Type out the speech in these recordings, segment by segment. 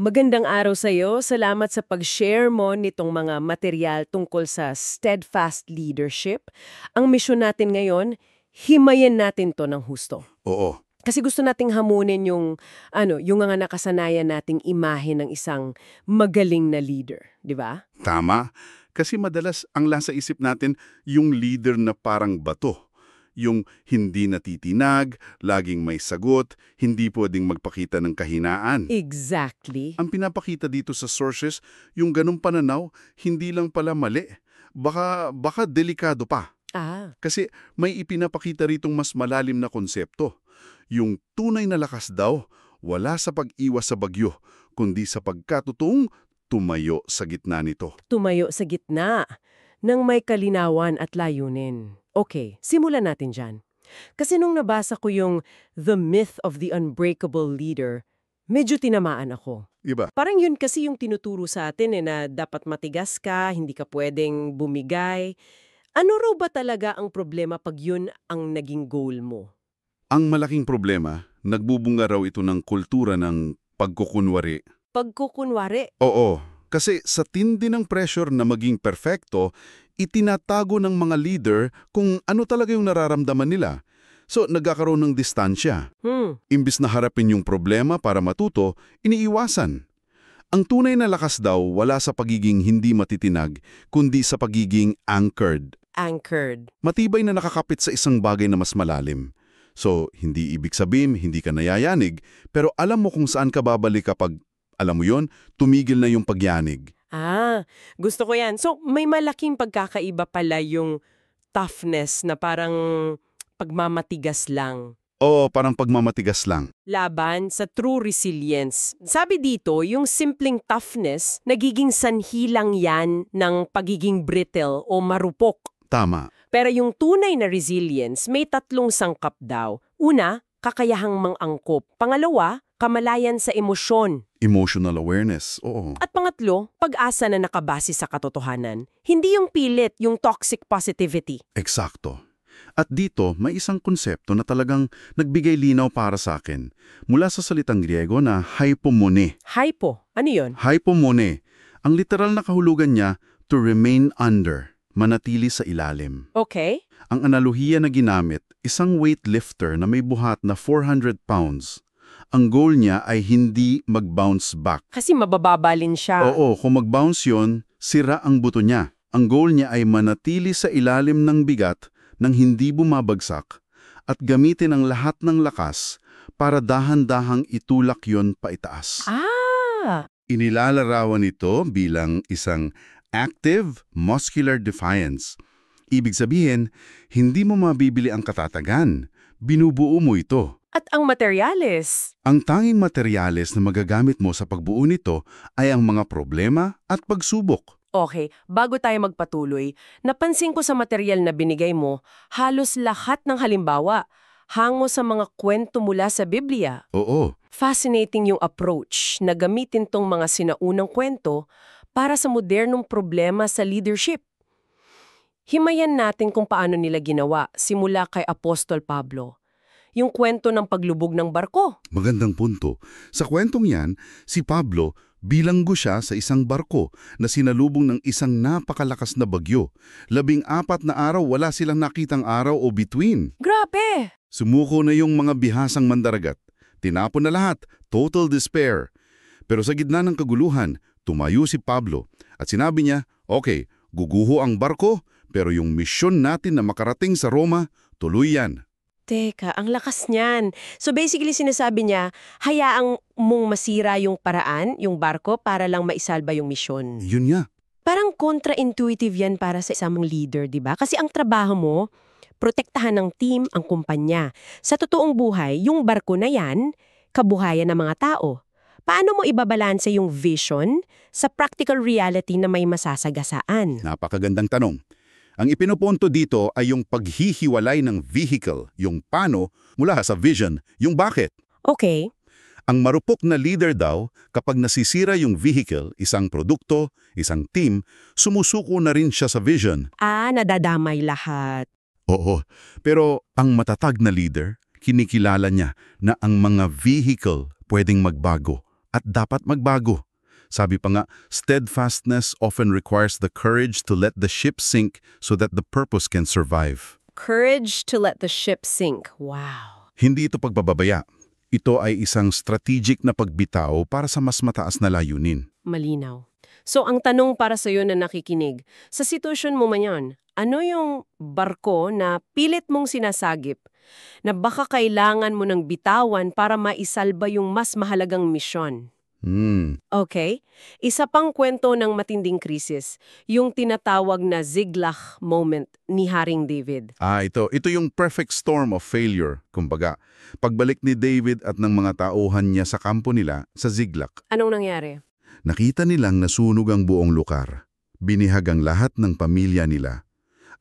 Magandang araw sa iyo. Salamat sa pag-share mo nitong mga material tungkol sa steadfast leadership. Ang misyon natin ngayon, himayin natin 'to ng husto. Oo, Kasi gusto nating hamunin yung mga nakasanayan nating imahe ng isang magaling na leader, di ba? tama. Kasi madalas ang nasa isip natin yung leader na parang bato. Yung hindi natitinag, laging may sagot, hindi pwedeng magpakita ng kahinaan. Exactly. Ang pinapakita dito sa sources, yung ganong pananaw, hindi lang pala mali. Baka delikado pa. Ah, Kasi may ipinapakita ritong mas malalim na konsepto. Yung tunay na lakas daw, wala sa pag-iwas sa bagyo, kundi sa pagkatutong tumayo sa gitna nito. tumayo sa gitna ng may kalinawan at layunin. Okay, simulan natin dyan. Kasi nung nabasa ko yung The Myth of the Unbreakable Leader, medyo tinamaan ako. Iba? Parang yun kasi yung tinuturo sa atin na dapat matigas ka, hindi ka pwedeng bumigay. Ano raw ba talaga ang problema pag yun ang naging goal mo? Ang malaking problema, nagbubunga raw ito ng kultura ng pagkukunwari. Pagkukunwari. Oo, kasi sa tindi ng pressure na maging perfecto, itinatago ng mga leader kung ano talaga yung nararamdaman nila. So, nagkakaroon ng distansya. Imbis na harapin yung problema para matuto, iniiwasan. Ang tunay na lakas daw wala sa pagiging hindi matitinag, kundi sa pagiging anchored. Anchored. Matibay na nakakapit sa isang bagay na mas malalim. So, hindi ibig sabihin, hindi ka nayayanig, pero alam mo kung saan ka babalik kapag, alam mo yon, tumigil na yung pagyanig. Ah, gusto ko yan. So, may malaking pagkakaiba pala yung toughness na parang pagmamatigas lang. Oo, parang pagmamatigas lang. Laban sa true resilience. Sabi dito, yung simpleng toughness, nagiging sanhi lang yan ng pagiging brittle o marupok. Tama. Pero yung tunay na resilience, may tatlong sangkap daw. Una, kakayahang mang-angkop. Pangalawa, kamalayan sa emosyon. Emotional awareness, oo. At pangatlo, pag-asa na nakabase sa katotohanan. Hindi yung pilit, yung toxic positivity. Eksakto. At dito, may isang konsepto na talagang nagbigay linaw para sa akin. Mula sa salitang Griego na hypomone. Hypo, ano yun? Hypomone. Ang literal na kahulugan niya, to remain under, manatili sa ilalim. Okay. Ang analohiya na ginamit, isang weightlifter na may buhat na 400 pounds. Ang goal niya ay hindi mag-bounce back. Kasi mabababalin siya. Oo, kung mag-bounce yon, sira ang buto niya. Ang goal niya ay manatili sa ilalim ng bigat nang hindi bumabagsak at gamitin ang lahat ng lakas para dahan-dahang itulak yon paitaas. Ah! Inilalarawan ito bilang isang active muscular defiance. Ibig sabihin, hindi mo mabibili ang katatagan. Binubuo mo ito. At ang materyales. Ang tanging materyales na magagamit mo sa pagbuo nito ay ang mga problema at pagsubok. Okay, bago tayo magpatuloy, napansin ko sa material na binigay mo, halos lahat ng halimbawa, hango sa mga kwento mula sa Biblia. Oo, Fascinating yung approach na gamitin tong mga sinaunang kwento para sa modernong problema sa leadership. Himayan natin kung paano nila ginawa, simula kay Apostol Pablo. Yung kwento ng paglubog ng barko. magandang punto. Sa kwentong yan, si Pablo bilanggo siya sa isang barko na sinalubong ng isang napakalakas na bagyo. 14 na araw wala silang nakitang araw o bituin. Grabe! Sumuko na yung mga bihasang mandaragat. Tinapon na lahat, total despair. Pero sa gitna ng kaguluhan, tumayo si Pablo at sinabi niya, okay, guguho ang barko, pero yung misyon natin na makarating sa Roma, tuloy yan. Teka, ang lakas niyan. So basically sinasabi niya, hayaang mong masira yung paraan, yung barko, para lang maisalba yung misyon. Yun nga. Parang contra-intuitive yan para sa isang leader, di ba? Kasi ang trabaho mo, protektahan ng team ang kumpanya. Sa totoong buhay, yung barko na yan, kabuhayan ng mga tao. Paano mo ibabalanse yung vision sa practical reality na may masasagasaan? Napakagandang tanong. Ang ipinupunto dito ay yung paghihiwalay ng vehicle, yung paano, mula sa vision, yung bakit. Okay. Ang marupok na leader daw, kapag nasisira yung vehicle, isang produkto, isang team, sumusuko na rin siya sa vision. Nadadamay lahat. Oo, pero ang matatag na leader, kinikilala niya na ang mga vehicle pwedeng magbago, at dapat magbago. Sabi pa nga, steadfastness often requires the courage to let the ship sink so that the purpose can survive. Courage to let the ship sink. Wow. Hindi ito pagbababaya. Ito ay isang strategic na pagbitaw para sa mas mataas na layunin. Malinaw. So ang tanong para sa iyo na nakikinig, sa sitwasyon mo man yan, ano yung barko na pilit mong sinasagip na baka kailangan mo ng bitawan para maisalba yung mas mahalagang misyon? Okay? Isa pang kwento ng matinding krisis, yung tinatawag na Ziklag moment ni Haring David. Ito yung perfect storm of failure, kumbaga. Pagbalik ni David at ng mga tauhan niya sa kampo nila sa Ziklag, Anong nangyari? nakita nilang nasunog ang buong lugar. Binihag ang lahat ng pamilya nila.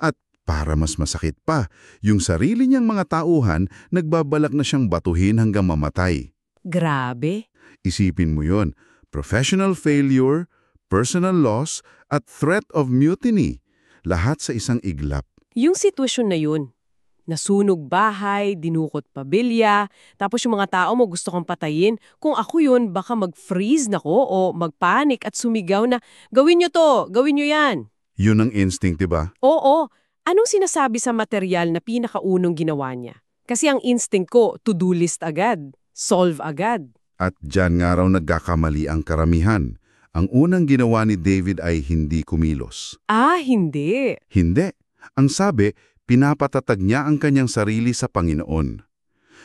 At para mas masakit pa, yung sarili niyang mga tauhan nagbabalak na siyang batuhin hanggang mamatay. Grabe. Isipin mo yon, professional failure, personal loss, at threat of mutiny. Lahat sa isang iglap. Yung sitwasyon na yun, nasunog bahay, dinukot pabilya, tapos yung mga tao mo gusto kong patayin. Kung ako yun, baka mag-freeze na ko o mag-panic at sumigaw na, gawin nyo to, gawin nyo yan. Yun ang instinct, diba? Oo, anong sinasabi sa material na pinakaunong ginawa niya? Kasi ang instinct ko, to-do list agad, solve agad. At dyan nga raw nagkakamali ang karamihan. Ang unang ginawa ni David ay hindi kumilos. Hindi. Hindi. Ang sabi, pinapatatag niya ang kanyang sarili sa Panginoon.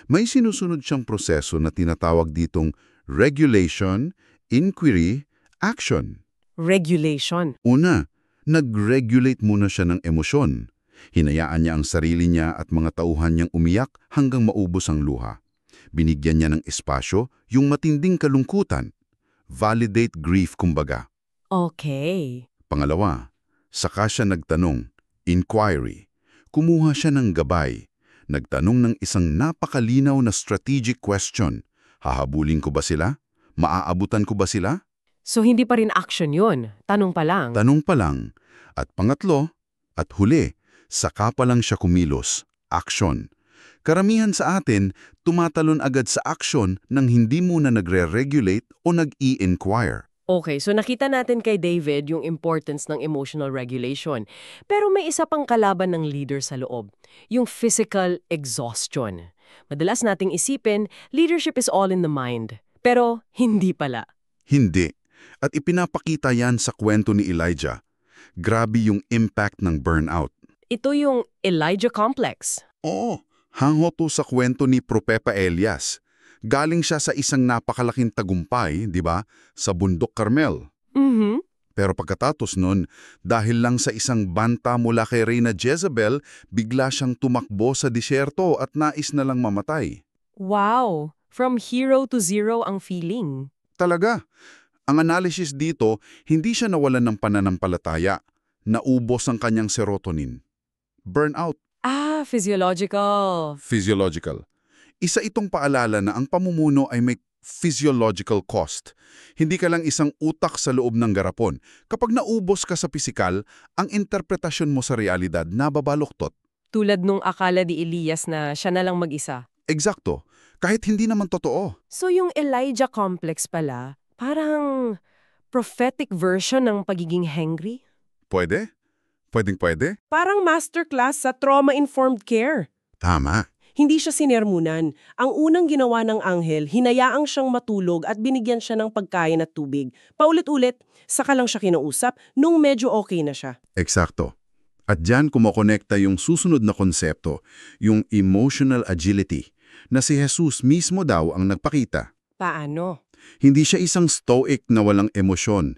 May sinusunod siyang proseso na tinatawag ditong regulation, inquiry, action. Regulation. Una, nag-regulate muna siya ng emosyon. Hinayaan niya ang sarili niya at mga tauhan niyang umiyak hanggang maubos ang luha. Binigyan niya ng espasyo yung matinding kalungkutan. Validate grief, kumbaga. Okay. Pangalawa, saka siya nagtanong, inquiry. Kumuha siya ng gabay. Nagtanong ng isang napakalinaw na strategic question. Hahabulin ko ba sila? Maaabutan ko ba sila? So hindi pa rin action yun. Tanong pa lang. Tanong pa lang. At pangatlo, at huli, saka pa lang siya kumilos. Action. Karamihan sa atin, tumatalon agad sa action nang hindi muna nagre-regulate o nag-i-inquire. Okay, so nakita natin kay David yung importance ng emotional regulation. Pero may isa pang kalaban ng leader sa loob, yung physical exhaustion. Madalas nating isipin, leadership is all in the mind. Pero hindi pala. Hindi. At ipinapakita yan sa kwento ni Elijah. Grabe yung impact ng burnout. Ito yung Elijah Complex. Oo, hango to sa kwento ni Propepa Elias. Galing siya sa isang napakalaking tagumpay, di ba, sa Bundok Carmel. Pero pagkatapos nun, dahil lang sa isang banta mula kay Reyna Jezebel, bigla siyang tumakbo sa disyerto at nais na lang mamatay. Wow! From hero to zero ang feeling. Talaga. Ang analysis dito, hindi siya nawalan ng pananampalataya. Naubos ang kanyang serotonin. Burnout. Physiological. Physiological. Isa itong paalala na ang pamumuno ay may physiological cost. Hindi ka lang isang utak sa loob ng garapon. Kapag naubos ka sa pisikal, ang interpretasyon mo sa realidad nababaluktot. Tulad nung akala ni Elias na siya na lang mag-isa. Eksakto. Kahit hindi naman totoo. So yung Elijah Complex pala, parang prophetic version ng pagiging hangry? Pwede? Pwedeng-pwede? Parang masterclass sa trauma-informed care. Tama. Hindi siya sinermunan. Ang unang ginawa ng anghel, hinayaang siyang matulog at binigyan siya ng pagkain at tubig. Paulit-ulit, saka lang siya kinausap nung medyo okay na siya. Eksakto. At dyan kumokonekta yung susunod na konsepto, yung emotional agility, na si Jesus mismo daw ang nagpakita. Paano? Hindi siya isang stoic na walang emosyon.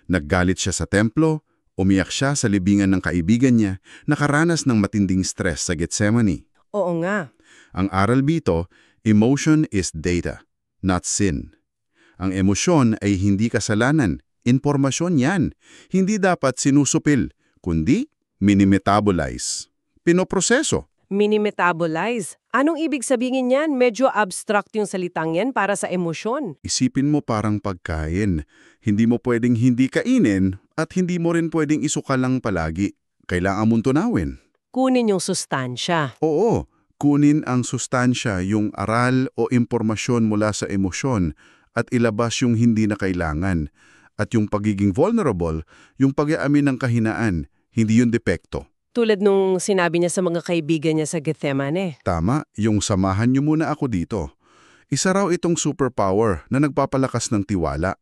Naggalit siya sa templo, umiyak siya sa libingan ng kaibigan niya, nakaranas ng matinding stress sa Gethsemane. Oo nga. Ang aral dito, emotion is data, not sin. Ang emosyon ay hindi kasalanan, impormasyon yan. Hindi dapat sinusupil, kundi minimetabolize. Pinoproseso. Minimetabolize. Anong ibig sabihin yan? Medyo abstract yung salitang yan para sa emosyon. Isipin mo parang pagkain. Hindi mo pwedeng hindi kainin at hindi mo rin pwedeng isuka lang palagi. Kailangan mong tunawin. Kunin yung sustansya. Oo, kunin ang sustansya, yung aral o impormasyon mula sa emosyon at ilabas yung hindi na kailangan. At yung pagiging vulnerable, yung pag-aamin ng kahinaan, hindi yun depekto. Tulad nung sinabi niya sa mga kaibigan niya sa Gethsemane. Tama, yung samahan niyo muna ako dito. Isa raw itong superpower na nagpapalakas ng tiwala.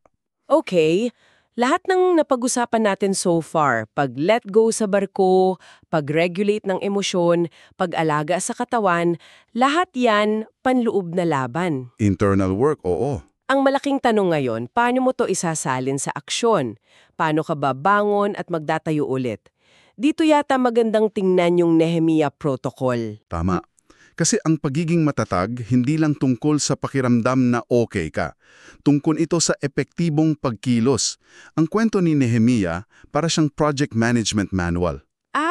Okay, lahat ng napag-usapan natin so far, pag-let go sa barko, pag-regulate ng emosyon, pag-alaga sa katawan, lahat yan panloob na laban. Internal work, oo. Ang malaking tanong ngayon, paano mo to isasalin sa aksyon? Paano ka babangon at magdatayo ulit? Dito yata magandang tingnan yung Nehemiah Protocol. Tama. Kasi ang pagiging matatag, hindi lang tungkol sa pakiramdam na okay ka. Tungkol ito sa epektibong pagkilos. Ang kwento ni Nehemiah, para siyang project management manual.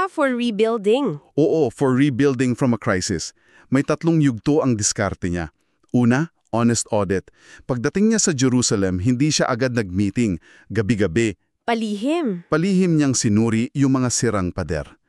For rebuilding. Oo, for rebuilding from a crisis. May 3 yugto ang diskarte niya. Una, honest audit. Pagdating niya sa Jerusalem, hindi siya agad nag-meeting, gabi-gabi. Palihim. Palihim niyang sinuri yung mga sirang pader.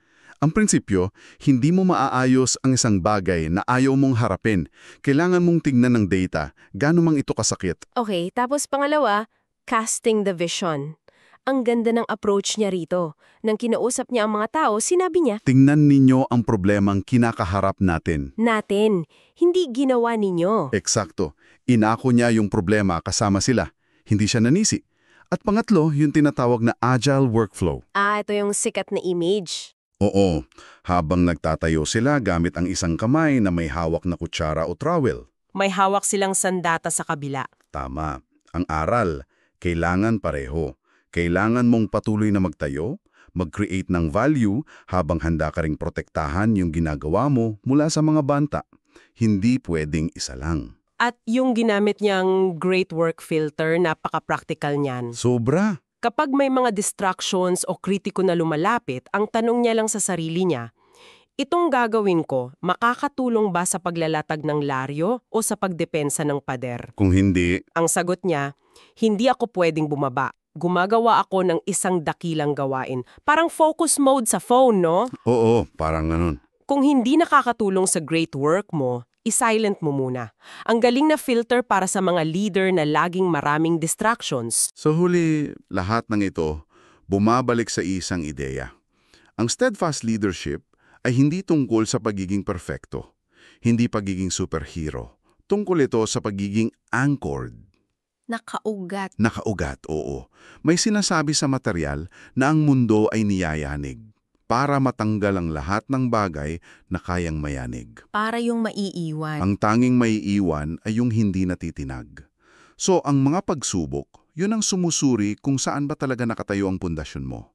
Ang prinsipyo, hindi mo maaayos ang isang bagay na ayaw mong harapin. Kailangan mong tignan ng data, gaano mang ito kasakit. Okay, tapos pangalawa, casting the vision. Ang ganda ng approach niya rito. Nang kinausap niya ang mga tao, sinabi niya, Tingnan ninyo ang problemang kinakaharap natin. natin, hindi ginawa ninyo. Eksakto. Inako niya yung problema kasama sila. Hindi siya nanisi. At pangatlo, yung tinatawag na agile workflow. Ito yung sikat na image. Oo, habang nagtatayo sila gamit ang isang kamay na may hawak na kutsara o trowel. May hawak silang sandata sa kabila. Tama. Ang aral, kailangan pareho. Kailangan mong patuloy na magtayo, mag-create ng value habang handa ka ring protektahan yung ginagawa mo mula sa mga banta. Hindi pwedeng isa lang. At yung ginamit niyang great work filter, napaka-practical niyan. Sobra. Kapag may mga distractions o kritiko na lumalapit, ang tanong niya lang sa sarili niya, itong gagawin ko, makakatulong ba sa paglalatag ng laryo o sa pagdepensa ng pader? Kung hindi, Ang sagot niya, hindi ako pwedeng bumaba. Gumagawa ako ng isang dakilang gawain. Parang focus mode sa phone, no? oo, parang ganun. Kung hindi nakakatulong sa great work mo, i-silent mo muna. Ang galing na filter para sa mga leader na laging maraming distractions. Sa huli, lahat ng ito, bumabalik sa isang ideya. Ang steadfast leadership ay hindi tungkol sa pagiging perfecto, hindi pagiging superhero. Tungkol ito sa pagiging anchored. Nakaugat. Nakaugat, oo. May sinasabi sa material na ang mundo ay niyayanig para matanggal ang lahat ng bagay na kayang mayanig. Para yung maiiwan. Ang tanging maiiwan ay yung hindi natitinag. So, ang mga pagsubok, yun ang sumusuri kung saan ba talaga nakatayo ang pundasyon mo.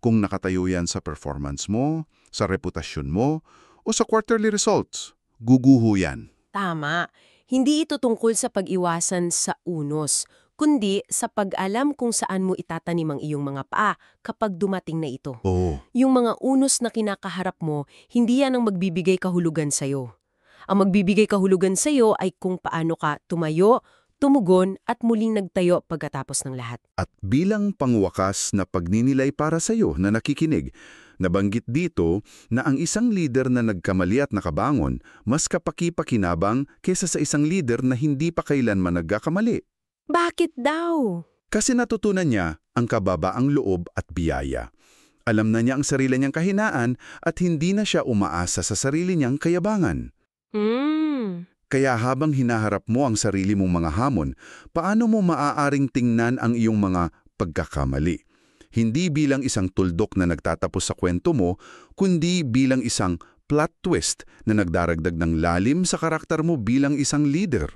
Kung nakatayo yan sa performance mo, sa reputasyon mo, o sa quarterly results, guguho yan. Tama. Hindi ito tungkol sa pag-iwasan sa unos, kundi sa pag-alam kung saan mo itatanim ang iyong mga paa kapag dumating na ito. Oo. Yung mga unos na kinakaharap mo, hindi yan ang magbibigay kahulugan sa'yo. Ang magbibigay kahulugan sa'yo ay kung paano ka tumayo, tumugon at muling nagtayo pagkatapos ng lahat. At bilang pangwakas na pagninilay para sa iyo na nakikinig, nabanggit dito na ang isang leader na nagkamali at nakabangon, mas kapaki-pakinabang kaysa sa isang leader na hindi pa kailanman nagkakamali. Bakit daw? Kasi natutunan niya ang kababaang loob at biyaya. Alam na niya ang sarili niyang kahinaan at hindi na siya umaasa sa sarili niyang kayabangan. Kaya habang hinaharap mo ang sarili mong mga hamon, paano mo maaaring tingnan ang iyong mga pagkakamali? Hindi bilang isang tuldok na nagtatapos sa kwento mo, kundi bilang isang plot twist na nagdaragdag ng lalim sa karakter mo bilang isang leader.